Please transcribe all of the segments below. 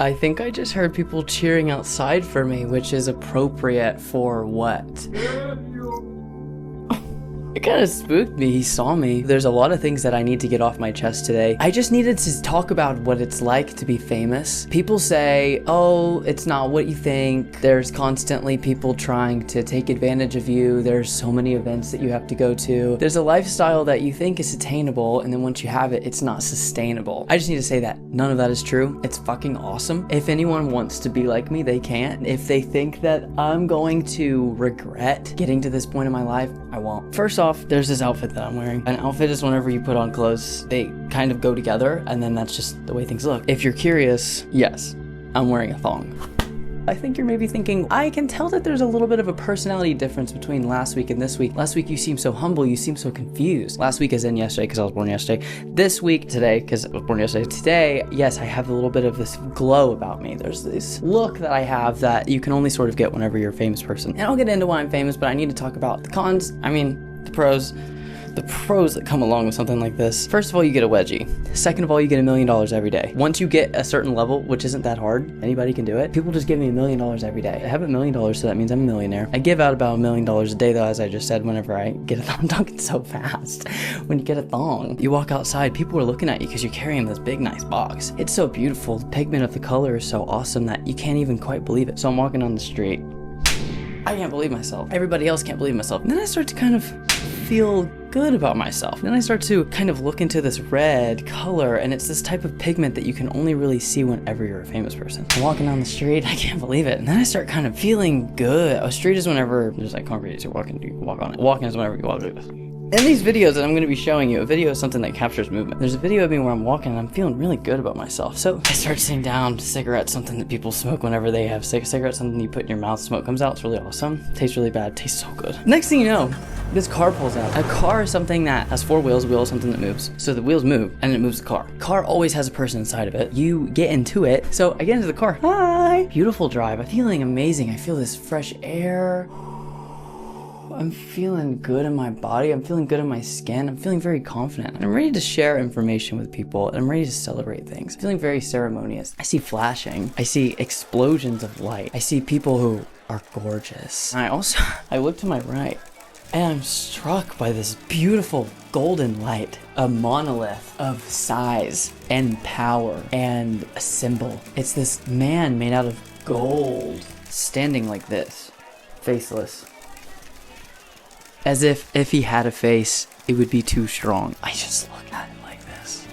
I think I just heard people cheering outside for me, which is appropriate for what? It kind of spooked me. He saw me. There's a lot of things that I need to get off my chest today. I just needed to talk about what it's like to be famous. People say, oh, it's not what you think. There's constantly people trying to take advantage of you. There's so many events that you have to go to. There's a lifestyle that you think is attainable, and then once you have it, it's not sustainable. I just need to say that none of that is true. It's fucking awesome. If anyone wants to be like me, they can. If they think that I'm going to regret getting to this point in my life, I won't. First off, there's this outfit that I'm wearing. An outfit is whenever you put on clothes, they kind of go together, and then that's just the way things look. If you're curious, yes, I'm wearing a thong. I think you're maybe thinking, I can tell that there's a little bit of a personality difference between last week and this week. Last week you seem so humble, you seem so confused. Last week as in yesterday, because I was born yesterday. This week, today, because I was born yesterday. Today, yes, I have a little bit of this glow about me. There's this look that I have that you can only sort of get whenever you're a famous person. And I'll get into why I'm famous, but I need to talk about the cons, the pros that come along with something like this. First of all, you get a wedgie. Second of all, you get $1 million every day. Once you get a certain level, which isn't that hard, anybody can do it. People just give me $1 million every day. I have $1 million, so that means I'm a millionaire. I give out about $1 million a day, though, as I just said, whenever I get a thong. I'm talking so fast. When you get a thong, you walk outside, people are looking at you because you're carrying this big, nice box. It's so beautiful. The pigment of the color is so awesome that you can't even quite believe it. So I'm walking on the street. I can't believe myself. Everybody else can't believe myself. And then I start to kind of feel good about myself. Then I start to kind of look into this red color, and it's this type of pigment that you can only really see whenever you're a famous person. I'm walking down the street, I can't believe it. And then I start kind of feeling good. A street is whenever there's like concrete, so you can walk on it. Walking is whenever you walk like this. In these videos that I'm going to be showing you, a video is something that captures movement. There's a video of me where I'm walking and I'm feeling really good about myself. So I start sitting down, cigarettes, something that people smoke whenever they have cigarettes, something you put in your mouth, smoke comes out, it's really awesome. Tastes really bad, tastes so good. Next thing you know, this car pulls out. A car is something that has 4 wheels, a wheel is something that moves. So the wheels move and it moves the car. Car always has a person inside of it. You get into it. So I get into the car. Hi! Beautiful drive. I'm feeling amazing. I feel this fresh air. I'm feeling good in my body. I'm feeling good in my skin. I'm feeling very confident. I'm ready to share information with people. And I'm ready to celebrate things. I'm feeling very ceremonious. I see flashing. I see explosions of light. I see people who are gorgeous. And I look to my right and I'm struck by this beautiful golden light. A monolith of size and power and a symbol. It's this man made out of gold standing like this, faceless. As if he had a face, it would be too strong. I just look at him like this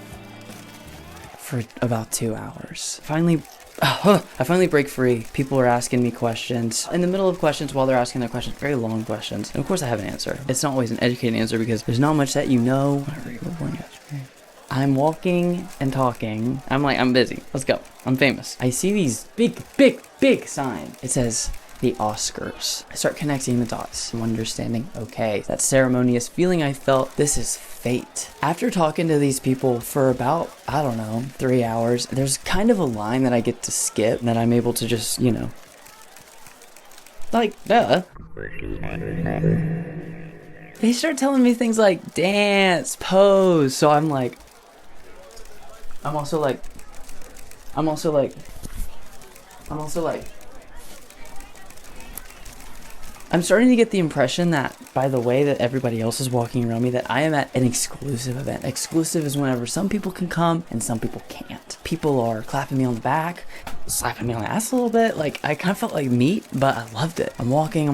for about 2 hours. I finally break free. People are asking me questions. In the middle of questions, while they're asking their questions, very long questions. And of course I have an answer. It's not always an educated answer because there's not much that you know. Whatever, you were born yesterday. I'm walking and talking. I'm busy. Let's go. I'm famous. I see these big sign. It says the Oscars. I start connecting the dots. I'm understanding, okay, that ceremonious feeling I felt, this is fate. After talking to these people for about, 3 hours, there's kind of a line that I get to skip that I'm able to just, duh. They start telling me things like dance, pose, so I'm starting to get the impression that by the way that everybody else is walking around me, that I am at an exclusive event. Exclusive is whenever some people can come and some people can't. People are clapping me on the back, slapping me on the ass a little bit. I kind of felt like meat, but I loved it. I'm walking.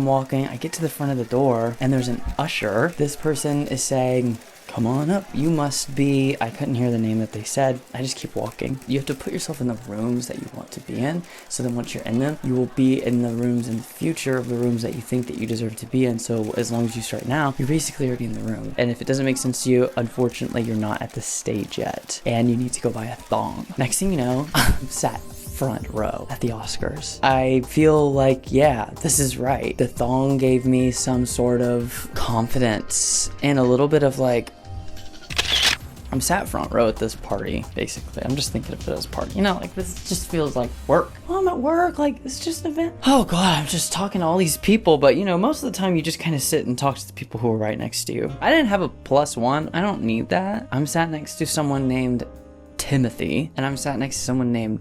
I get to the front of the door and there's an usher. This person is saying, come on up. You must be, I couldn't hear the name that they said. I just keep walking. You have to put yourself in the rooms that you want to be in. So then once you're in them, you will be in the rooms in the future of the rooms that you think that you deserve to be in. So as long as you start now, you're basically already in the room. And if it doesn't make sense to you, unfortunately, you're not at the stage yet. And you need to go buy a thong. Next thing you know, I'm sat front row at the Oscars. I feel like, yeah, this is right. The thong gave me some sort of confidence and a little bit of I'm sat front row at this party, basically. I'm just thinking of it as a party. This just feels like work. Well, I'm at work, it's just an event. Oh God, I'm just talking to all these people, but most of the time you just kind of sit and talk to the people who are right next to you. I didn't have a +1. I don't need that. I'm sat next to someone named Timothy, and I'm sat next to someone named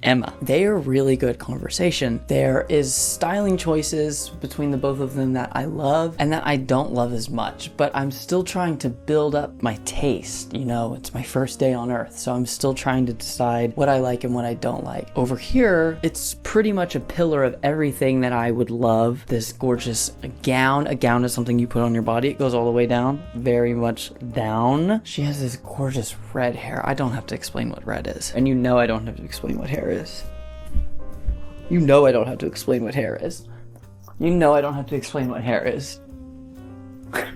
Emma. They are really good conversation. There is styling choices between the both of them that I love and that I don't love as much, but I'm still trying to build up my taste. You know, it's my first day on earth, so I'm still trying to decide what I like and what I don't like. Over here, it's pretty much a pillar of everything that I would love. This gorgeous gown. A gown is something you put on your body. It goes all the way down, very much down. She has this gorgeous red hair. I don't have to explain what red is. And you know I don't have to explain what hair is. You know I don't have to explain what hair is. You know I don't have to explain what hair is.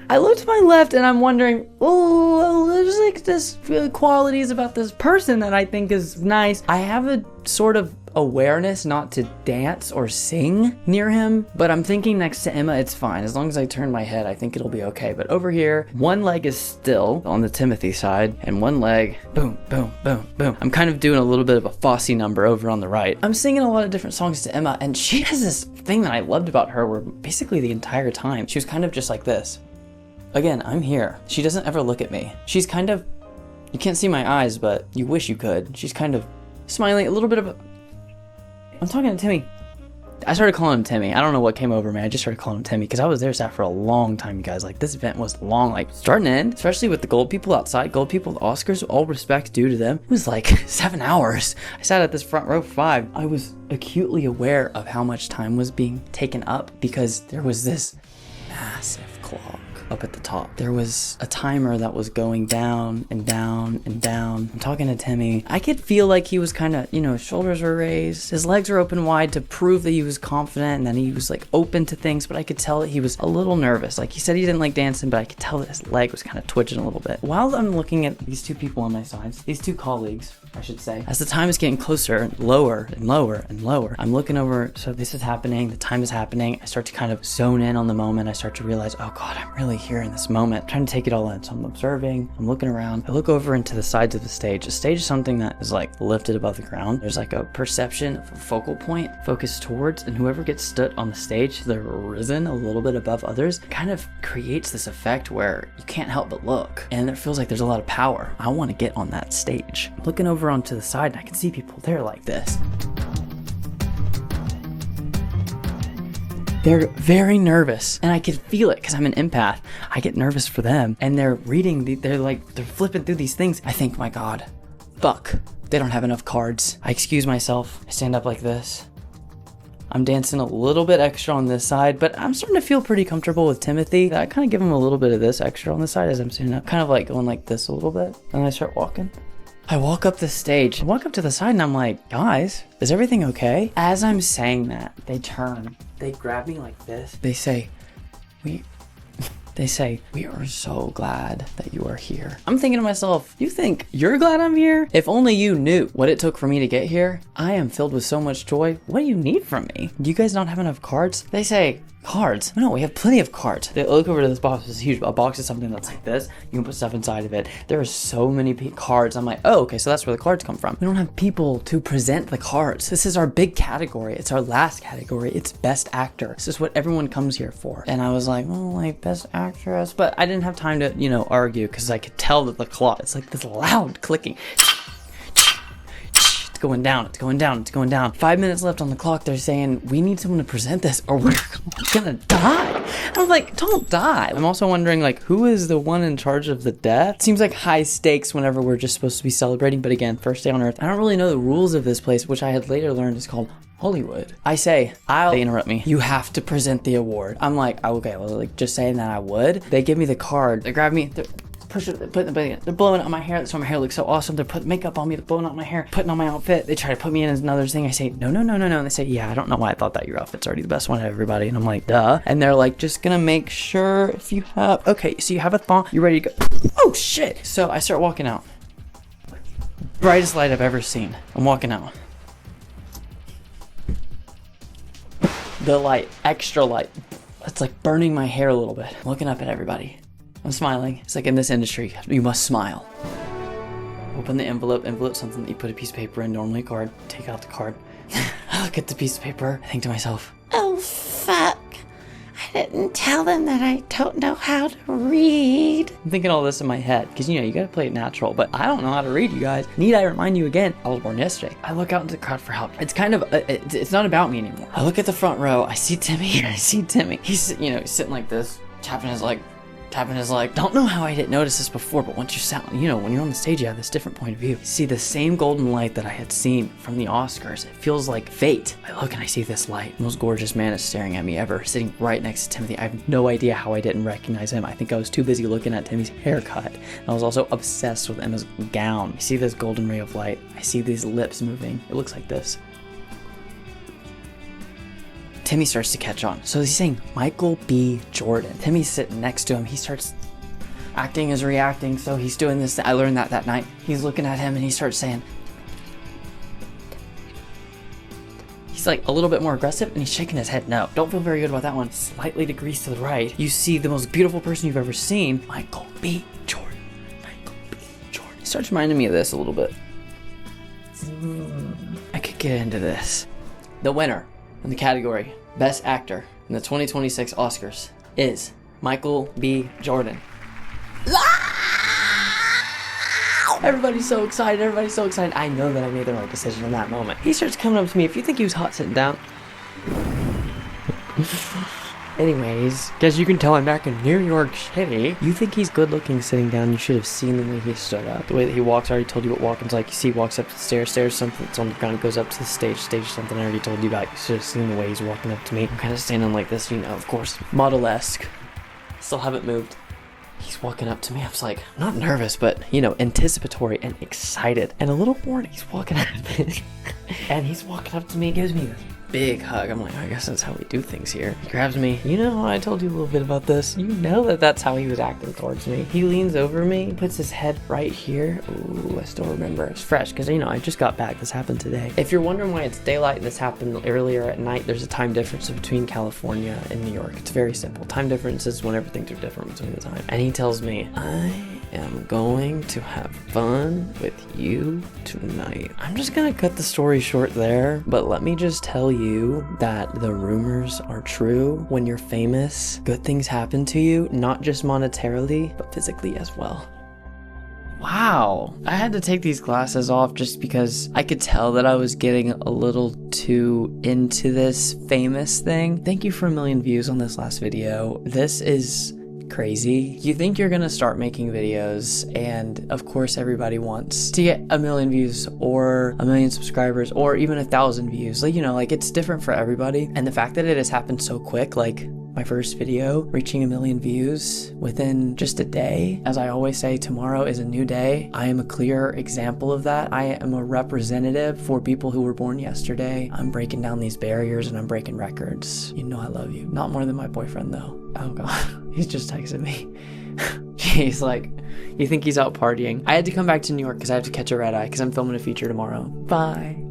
I look to my left and I'm wondering, oh, there's like this qualities about this person that I think is nice. I have a sort of awareness not to dance or sing near him, but I'm thinking next to Emma it's fine. As long as I turn my head, I think it'll be okay. But over here, one leg is still on the Timothy side and one leg, boom, boom, boom, boom. I'm kind of doing a little bit of a Fosse number over on the right. I'm singing a lot of different songs to Emma, and she has this thing that I loved about her where basically the entire time she was kind of just like this. Again, I'm here. She doesn't ever look at me. She's kind of, you can't see my eyes, but you wish you could. She's kind of smiling, a little bit of a, I'm talking to Timmy. I started calling him Timmy. I don't know what came over me. I just started calling him Timmy because I was there sat for a long time, you guys. Like, this event was long, like start and end, especially with the gold people outside. Gold people with Oscars, all respect due to them. It was like 7 hours. I sat at this front row for 5. I was acutely aware of how much time was being taken up because there was this massive clock up at the top. There was a timer that was going down and down and down. I'm talking to Timmy. I could feel like he was kind of, you know, his shoulders were raised. His legs were open wide to prove that he was confident and that he was like open to things, but I could tell that he was a little nervous. Like, he said he didn't like dancing, but I could tell that his leg was kind of twitching a little bit. While I'm looking at these two people on my sides, these two colleagues, I should say, as the time is getting closer, lower and lower and lower, I'm looking over, so this is happening, the time is happening. I start to kind of zone in on the moment. I start to realize, oh God, I'm really here in this moment. I'm trying to take it all in. So I'm observing, I'm looking around. I look over into the sides of the stage. The stage is something that is like lifted above the ground. There's like a perception of a focal point focused towards, and whoever gets stood on the stage, they're risen a little bit above others, kind of creates this effect where you can't help but look. And it feels like there's a lot of power. I want to get on that stage. I'm looking over onto the side and I can see people there like this. They're very nervous, and I can feel it because I'm an empath. I get nervous for them, and they're reading, they're flipping through these things. I think, my God, fuck, they don't have enough cards. I excuse myself. I stand up like this. I'm dancing a little bit extra on this side, but I'm starting to feel pretty comfortable with Timothy. I kind of give him a little bit of this extra on the side as I'm standing up, kind of like going like this a little bit, and I start walking. I walk up the stage, I walk up to the side, and I'm like, guys, is everything okay? As I'm saying that, they turn, they grab me like this. They say, we are so glad that you are here. I'm thinking to myself, you think you're glad I'm here? If only you knew what it took for me to get here. I am filled with so much joy. What do you need from me? Do you guys not have enough cards? They say, cards? No, we have plenty of cards. They look over to this box. It's huge. A box is something that's like this. You can put stuff inside of it. There are so many cards. I'm like, oh, okay, so that's where the cards come from. We don't have people to present the cards. This is our big category. It's our last category. It's best actor. This is what everyone comes here for. And I was like, oh, like best actress. But I didn't have time to, argue because I could tell that the clock, it's like this loud clicking. It's going down, it's going down, it's going down. 5 minutes left on the clock. They're saying, we need someone to present this or we're gonna die. I was like, don't die. I'm also wondering, like, who is the one in charge of the death? It seems like high stakes whenever we're just supposed to be celebrating. But again, first day on Earth. I don't really know the rules of this place, which I had later learned is called Hollywood. They interrupt me. You have to present the award. I'm like, okay, well, like just saying that I would. They give me the card. They grab me. They're blowing out my hair. That's why my hair looks so awesome. They're putting makeup on me. They're blowing out my hair, putting on my outfit. They try to put me in as another thing. I say, no. And they say, yeah, I don't know why I thought that your outfit's already the best one of everybody. And I'm like, duh. And they're like, just gonna make sure if you have, okay, so you have a thong. You ready to go? Oh, shit. So I start walking out. Brightest light I've ever seen. I'm walking out. The light, extra light. It's like burning my hair a little bit. I'm looking up at everybody. I'm smiling. It's like in this industry, you must smile. Open the envelope. Envelope, something that you put a piece of paper in, normally a card. Take out the card. I look at the piece of paper. I think to myself, oh fuck. I didn't tell them that I don't know how to read. I'm thinking all this in my head because, you gotta play it natural, but I don't know how to read, you guys. Need I remind you again, I was born yesterday. I look out into the crowd for help. It's kind of, it's not about me anymore. I look at the front row, I see Timmy. He's, sitting like this, tapping his leg. Don't know how I didn't notice this before, but once you sound, when you're on the stage, you have this different point of view. You see the same golden light that I had seen from the Oscars. It feels like fate. I look and I see this light. The most gorgeous man is staring at me ever, sitting right next to Timothy. I have no idea how I didn't recognize him. I think I was too busy looking at Timmy's haircut. And I was also obsessed with Emma's gown. I see this golden ray of light. I see these lips moving. It looks like this. Timmy starts to catch on. So he's saying Michael B. Jordan. Timmy's sitting next to him. He starts acting as reacting. So he's doing this. I learned that night. He's looking at him and he starts saying, he's like a little bit more aggressive and he's shaking his head no. Don't feel very good about that one. Slightly degrees to the right, you see the most beautiful person you've ever seen, Michael B. Jordan. Michael B. Jordan. He starts reminding me of this a little bit. I could get into this. The winner in the category Best Actor in the 2026 Oscars is Michael B. Jordan. Everybody's so excited. I know that I made the right decision in that moment. He starts coming up to me. If you think he was hot sitting down. Anyways, guess you can tell I'm back in New York City. You think he's good looking sitting down, you should have seen the way he stood up. The way that he walks, I already told you what walking's like. You see, he walks up the stairs, something that's on the ground, goes up to the stage, something I already told you about. You should have seen the way he's walking up to me. I'm kind of standing like this, of course, model-esque. Still haven't moved. He's walking up to me. I was like, not nervous, but, anticipatory and excited. And a little bored. He's walking up to me. And he's walking up to me, gives me this big hug. I'm like, I guess that's how we do things here. He grabs me. I told you a little bit about this. That's how he was acting towards me. He leans over me, puts his head right here. Ooh, I still remember. It's fresh because, I just got back. This happened today. If you're wondering why it's daylight and this happened earlier at night, there's a time difference between California and New York. It's very simple. Time difference is whenever things are different between the time. And he tells me, I am going to have fun with you tonight. I'm just gonna cut the story short there, but let me just tell you that the rumors are true. When you're famous, good things happen to you, not just monetarily, but physically as well. Wow. I had to take these glasses off just because I could tell that I was getting a little too into this famous thing. Thank you for 1 million views on this last video. This is crazy. You think you're gonna start making videos and of course everybody wants to get 1 million views or 1 million subscribers or even 1,000 views. It's different for everybody. And the fact that it has happened so quick, my first video reaching 1 million views within just a day. As I always say, tomorrow is a new day. I am a clear example of that. I am a representative for people who were born yesterday. I'm breaking down these barriers and I'm breaking records. I love you. Not more than my boyfriend though. Oh god. He's just texted me. He's like, you think he's out partying? I had to come back to New York because I have to catch a red eye because I'm filming a feature tomorrow. Bye.